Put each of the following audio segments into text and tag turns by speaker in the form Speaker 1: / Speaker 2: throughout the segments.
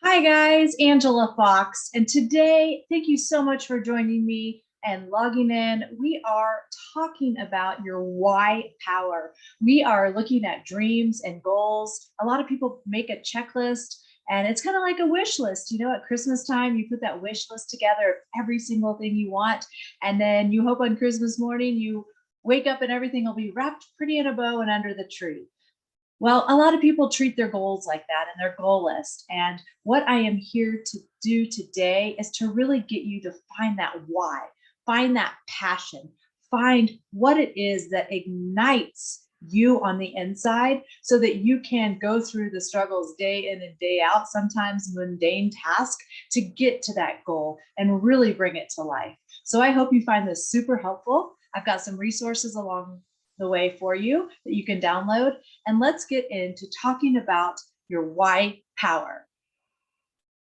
Speaker 1: Hi, guys, Angela Fox. And today, thank you so much for joining me and logging in. We are talking about your why power. We are looking at dreams and goals. A lot of people make a checklist, and it's kind of like a wish list. At Christmas time, you put that wish list together of every single thing you want. And then you hope on Christmas morning you wake up and everything will be wrapped pretty in a bow and under the tree. Well, a lot of people treat their goals like that and their goal list. And what I am here to do today is to really get you to find that why, find that passion, find what it is that ignites you on the inside so that you can go through the struggles day in and day out, sometimes mundane task, to get to that goal and really bring it to life. So I hope you find this super helpful. I've got some resources along the way for you that you can download. And let's get into talking about your why power.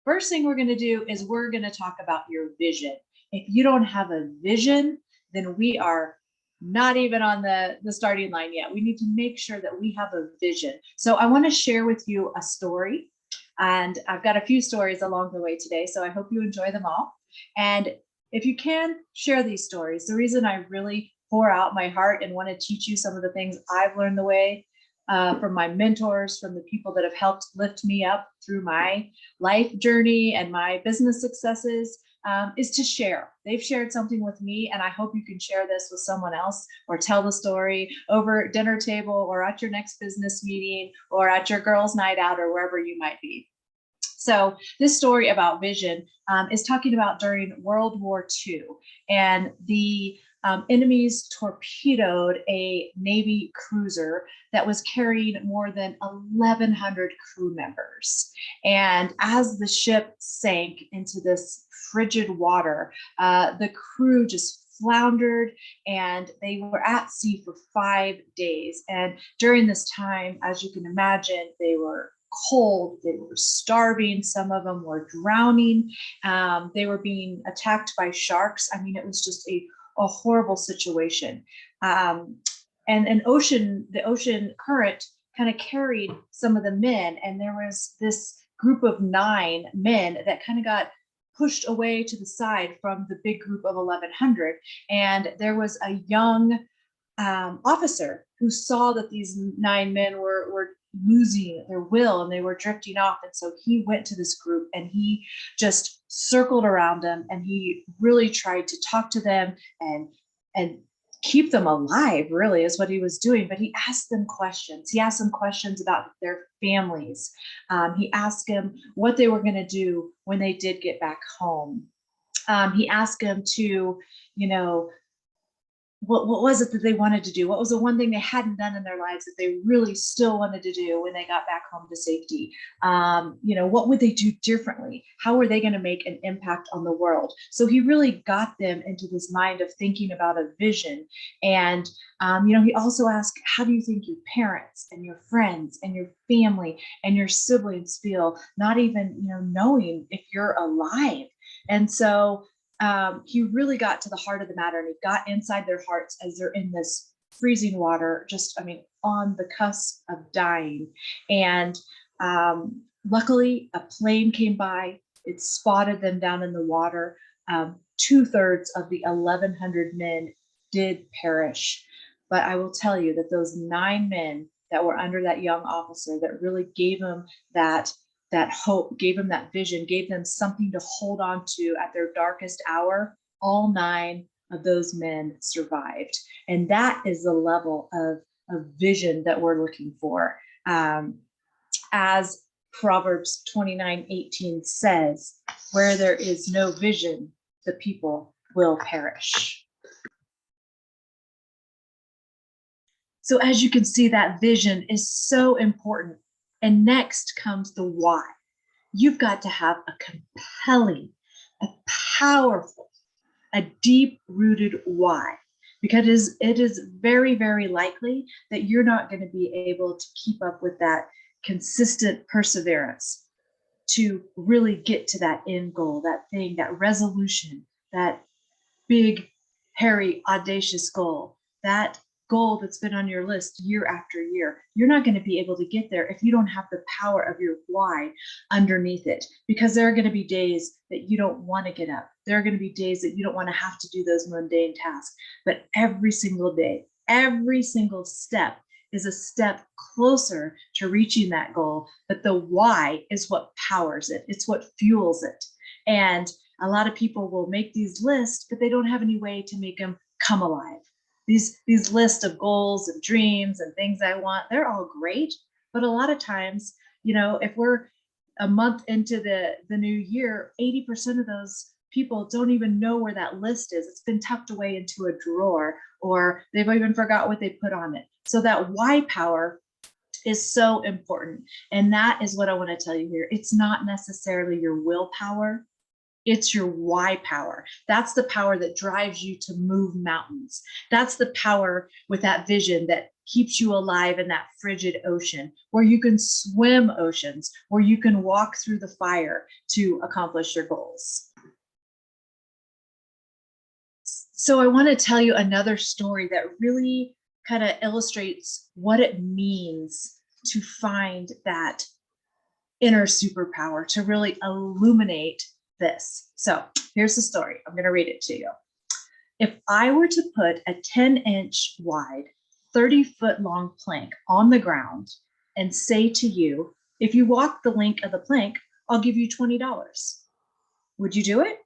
Speaker 1: First thing we're going to do is we're going to talk about your vision. If you don't have a vision, then we are not even on the starting line yet. We need to make sure that we have a vision. So I want to share with you a story. And I've got a few stories along the way today, so I hope you enjoy them all. And if you can, share these stories. The reason I really pour out my heart and want to teach you some of the things I've learned the way from my mentors, from the people that have helped lift me up through my life journey and my business successes, is to share. They've shared something with me, and I hope you can share this with someone else or tell the story over dinner table or at your next business meeting or at your girls' night out or wherever you might be. So this story about vision is talking about during World War II, and the enemies torpedoed a Navy cruiser that was carrying more than 1,100 crew members. And as the ship sank into this frigid water, the crew just floundered, and they were at sea for 5 days. And during this time, as you can imagine, they were cold, they were starving, some of them were drowning, they were being attacked by sharks. I mean, it was just a horrible situation. And the ocean current kind of carried some of the men, and there was this group of 9 men that kind of got pushed away to the side from the big group of 1,100. And there was a young officer who saw that these 9 men were losing their will and they were drifting off. And so he went to this group and he just circled around them and he really tried to talk to them and keep them alive, really, is what he was doing. But he asked them questions. He asked them questions about their families. He asked them what they were going to do when they did get back home. He asked them to, you know, what was it that they wanted to do? What was the one thing they hadn't done in their lives that they really still wanted to do when they got back home to safety? What would they do differently? How were they going to make an impact on the world? So he really got them into this mind of thinking about a vision. And, he also asked, how do you think your parents and your friends and your family and your siblings feel, not even, knowing if you're alive? And so he really got to the heart of the matter, and he got inside their hearts as they're in this freezing water, on the cusp of dying. And luckily, a plane came by. It spotted them down in the water. 2/3 of the 1,100 men did perish. But I will tell you that those 9 men that were under that young officer that really gave him that hope, gave them that vision, gave them something to hold on to at their darkest hour, all 9 of those men survived. And that is the level of vision that we're looking for. As Proverbs 29:18 says, where there is no vision, the people will perish. So as you can see, that vision is so important. And next comes the why. You've got to have a compelling, a powerful, a deep-rooted why, because it is very, very likely that you're not going to be able to keep up with that consistent perseverance to really get to that end goal, that thing, that resolution, that big, hairy, audacious goal. That goal that's been on your list year after year. You're not going to be able to get there if you don't have the power of your why underneath it, because there are going to be days that you don't want to get up. There are going to be days that you don't want to have to do those mundane tasks. But every single day, every single step is a step closer to reaching that goal. But the why is what powers it. It's what fuels it. And a lot of people will make these lists, but they don't have any way to make them come alive. These lists of goals and dreams and things I want, they're all great. But a lot of times, if we're a month into the new year, 80% of those people don't even know where that list is. It's been tucked away into a drawer, or they've even forgot what they put on it. So that why power is so important. And that is what I want to tell you here. It's not necessarily your willpower. It's your why power. That's the power that drives you to move mountains. That's the power with that vision that keeps you alive in that frigid ocean, where you can swim oceans, where you can walk through the fire to accomplish your goals. So I want to tell you another story that really kind of illustrates what it means to find that inner superpower, to really illuminate this. So here's the story. I'm going to read it to you. If I were to put a 10-inch wide, 30-foot long plank on the ground and say to you, if you walk the length of the plank, I'll give you $20. Would you do it?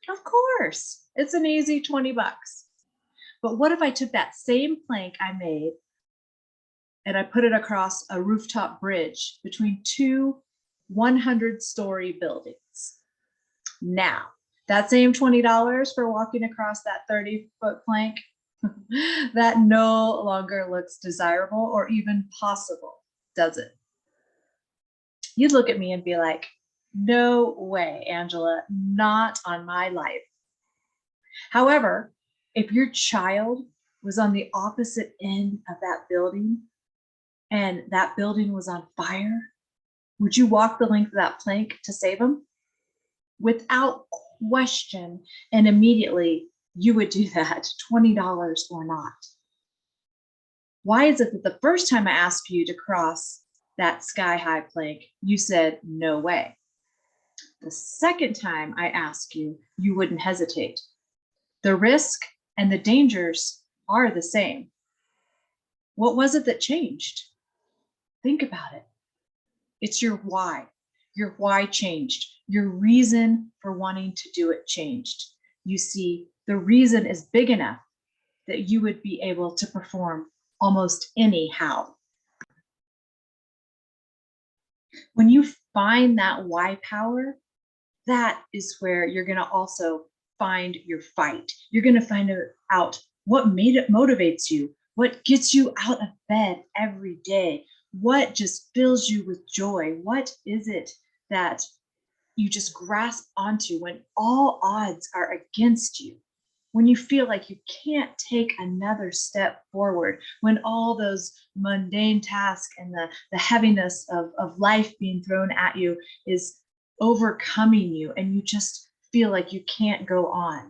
Speaker 1: Of course. It's an easy 20 bucks. But what if I took that same plank I made and I put it across a rooftop bridge between two 100-story buildings? Now, that same $20 for walking across that 30-foot plank, that no longer looks desirable or even possible, does it? You'd look at me and be like, no way, Angela, not on my life. However, if your child was on the opposite end of that building and that building was on fire, would you walk the length of that plank to save them? Without question, and immediately you would do that, $20 or not. Why is it that the first time I asked you to cross that sky-high plank, you said, no way? The second time I asked you, you wouldn't hesitate. The risk and the dangers are the same. What was it that changed? Think about it. It's your why. Your why changed. Your reason for wanting to do it changed. You see, the reason is big enough that you would be able to perform almost any how. When you find that why power, that is where you're going to also find your fight. You're going to find out what motivates you, what gets you out of bed every day, what just fills you with joy. What is it that you just grasp onto when all odds are against you? When you feel like you can't take another step forward, when all those mundane tasks and the heaviness of life being thrown at you is overcoming you, and you just feel like you can't go on,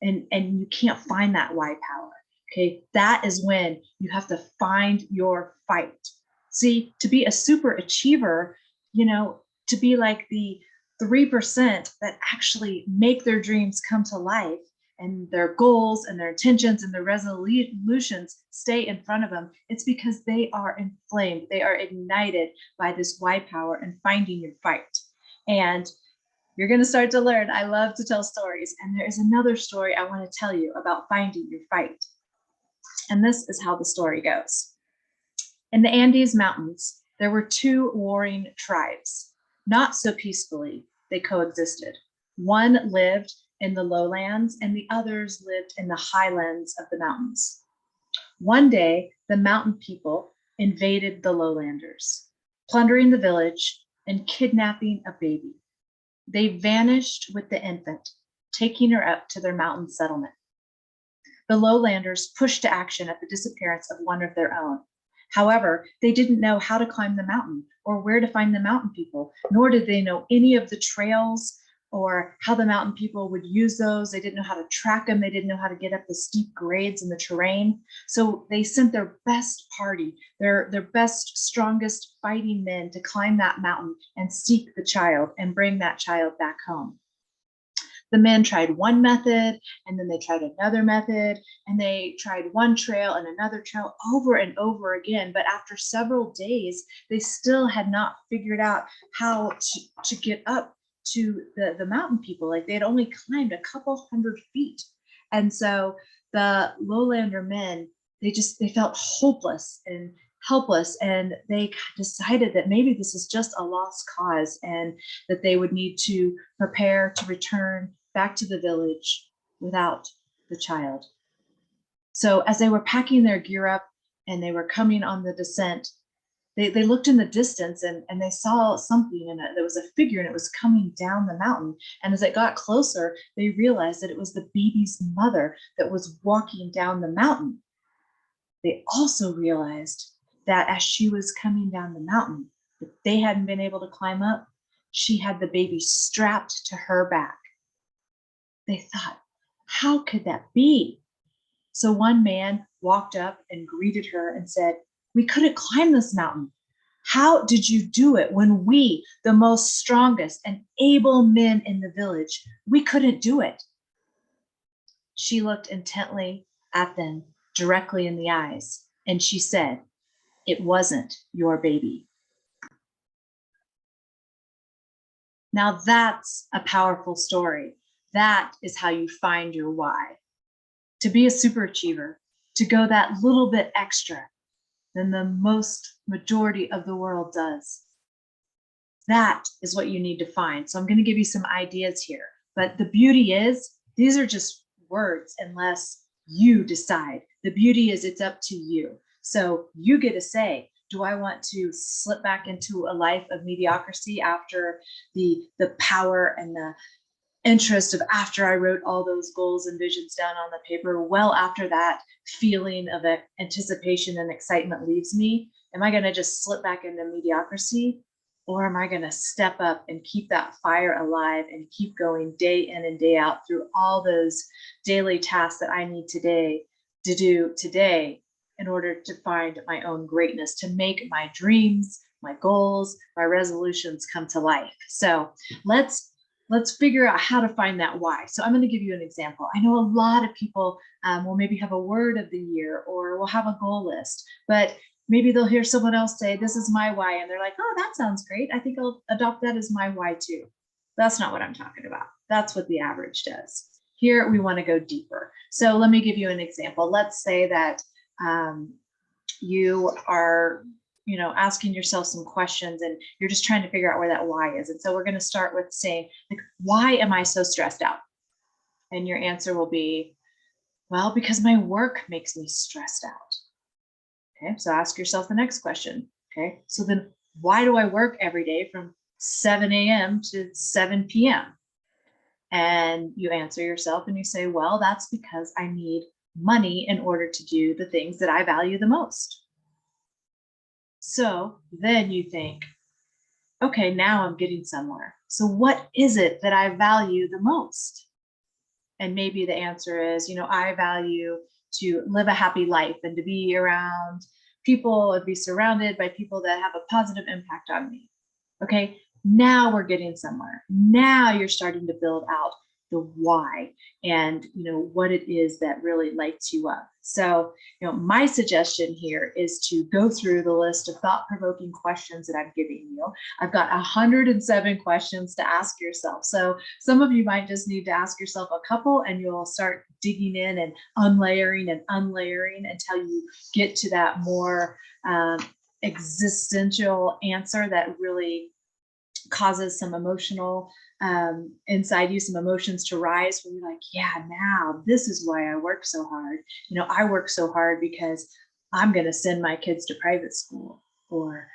Speaker 1: and you can't find that why power. Okay, that is when you have to find your fight. See, to be a super achiever, to be like the 3% that actually make their dreams come to life, and their goals and their intentions and their resolutions stay in front of them, it's because they are inflamed. They are ignited by this why power and finding your fight. And you're going to start to learn. I love to tell stories. And there is another story I want to tell you about finding your fight. And this is how the story goes. In the Andes Mountains, there were two warring tribes. Not so peacefully, they coexisted. One lived in the lowlands and the others lived in the highlands of the mountains. One day, the mountain people invaded the lowlanders, plundering the village and kidnapping a baby. They vanished with the infant, taking her up to their mountain settlement. The lowlanders pushed to action at the disappearance of one of their own. However, they didn't know how to climb the mountain or where to find the mountain people, nor did they know any of the trails or how the mountain people would use those. They didn't know how to track them. They didn't know how to get up the steep grades in the terrain. So they sent their best party, their best, strongest fighting men to climb that mountain and seek the child and bring that child back home. The men tried one method, and then they tried another method, and they tried one trail and another trail over and over again. But after several days, they still had not figured out how to get up to the mountain people. Like they had only climbed a couple hundred feet. And so the lowlander men, they felt hopeless and helpless, and they decided that maybe this is just a lost cause and that they would need to prepare to return back to the village without the child. So as they were packing their gear up and they were coming on the descent, they looked in the distance and they saw something, and there was a figure, and it was coming down the mountain. And as it got closer, they realized that it was the baby's mother that was walking down the mountain. They also realized that as she was coming down the mountain that they hadn't been able to climb up, she had the baby strapped to her back. They thought, how could that be? So one man walked up and greeted her and said, "We couldn't climb this mountain. How did you do it when we, the most strongest and able men in the village, we couldn't do it?" She looked intently at them, directly in the eyes, and she said, "It wasn't your baby." Now that's a powerful story. That is how you find your why. To be a super achiever, to go that little bit extra than the most majority of the world does. That is what you need to find. So I'm going to give you some ideas here. But the beauty is, these are just words unless you decide. The beauty is it's up to you. So you get to say, do I want to slip back into a life of mediocrity after the power and the interest of after I wrote all those goals and visions down on the paper, well after that feeling of anticipation and excitement leaves me? Am I going to just slip back into mediocrity? Or am I going to step up and keep that fire alive and keep going day in and day out through all those daily tasks that I need today to do today in order to find my own greatness, to make my dreams, my goals, my resolutions come to life? So let's figure out how to find that why. So I'm going to give you an example. I know a lot of people will maybe have a word of the year or will have a goal list, but maybe they'll hear someone else say, "This is my why." And they're like, "Oh, that sounds great. I think I'll adopt that as my why too." That's not what I'm talking about. That's what the average does. Here, we want to go deeper. So let me give you an example. Let's say that you are asking yourself some questions and you're just trying to figure out where that why is. And so we're going to start with saying, like, why am I so stressed out? And your answer will be, well, because my work makes me stressed out. Okay, so ask yourself the next question. Okay, so then why do I work every day from 7 a.m. to 7 p.m.? And you answer yourself and you say, well, that's because I need money in order to do the things that I value the most. So then you think, okay, now I'm getting somewhere. So what is it that I value the most? And maybe the answer is, I value to live a happy life and to be around people and be surrounded by people that have a positive impact on me. Okay, now we're getting somewhere. Now you're starting to build out the why and what it is that really lights you up. So my suggestion here is to go through the list of thought-provoking questions that I'm giving you. I've got 107 questions to ask yourself. So some of you might just need to ask yourself a couple and you'll start digging in and unlayering until you get to that more existential answer that really causes some emotional inside you, some emotions to rise where you're like, yeah, now this is why I work so hard. I work so hard because I'm going to send my kids to private school, or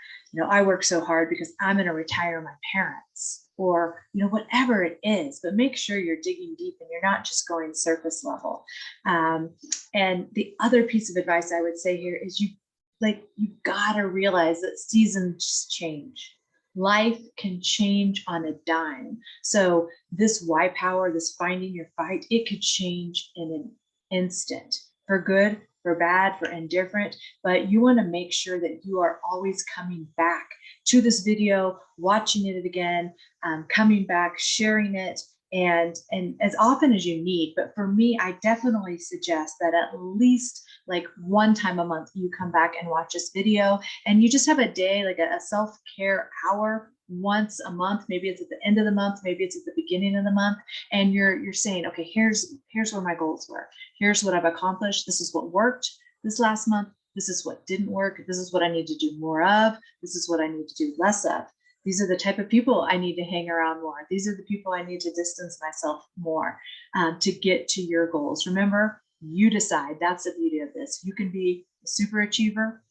Speaker 1: I work so hard because I'm going to retire my parents, or whatever it is. But make sure you're digging deep and you're not just going surface level. And the other piece of advice I would say here is you gotta realize that seasons change. Life can change on a dime. So this why power, this finding your fight, it could change in an instant, for good, for bad, for indifferent. But you want to make sure that you are always coming back to this video, watching it again, coming back, sharing it, and as often as you need. But for me, I definitely suggest that at least like one time a month you come back and watch this video, and you just have a day, like a self-care hour once a month. Maybe it's at the end of the month, maybe it's at the beginning of the month, and you're saying, okay, here's where my goals were, here's what I've accomplished, this is what worked this last month, this is what didn't work, this is what I need to do more of, this is what I need to do less of. These are the type of people I need to hang around more. These are the people I need to distance myself more, to get to your goals. Remember, you decide. That's the beauty of this. You can be a super achiever.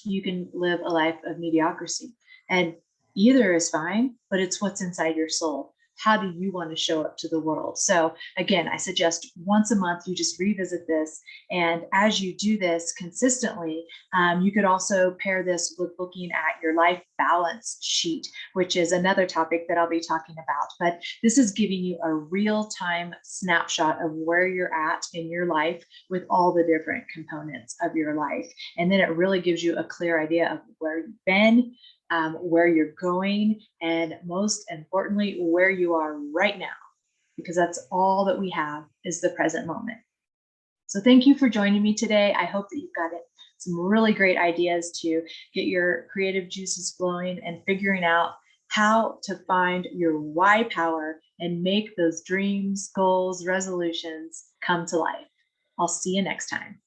Speaker 1: You can live a life of mediocrity. And either is fine, but it's what's inside your soul. How do you want to show up to the world? So again, I suggest once a month you just revisit this. And as you do this consistently, you could also pair this with looking at your life balance sheet, which is another topic that I'll be talking about. But this is giving you a real-time snapshot of where you're at in your life with all the different components of your life. And then it really gives you a clear idea of where you've been, where you're going, and most importantly, where you are right now, because that's all that we have is the present moment. So thank you for joining me today. I hope that you've got some really great ideas to get your creative juices flowing and figuring out how to find your why power and make those dreams, goals, resolutions come to life. I'll see you next time.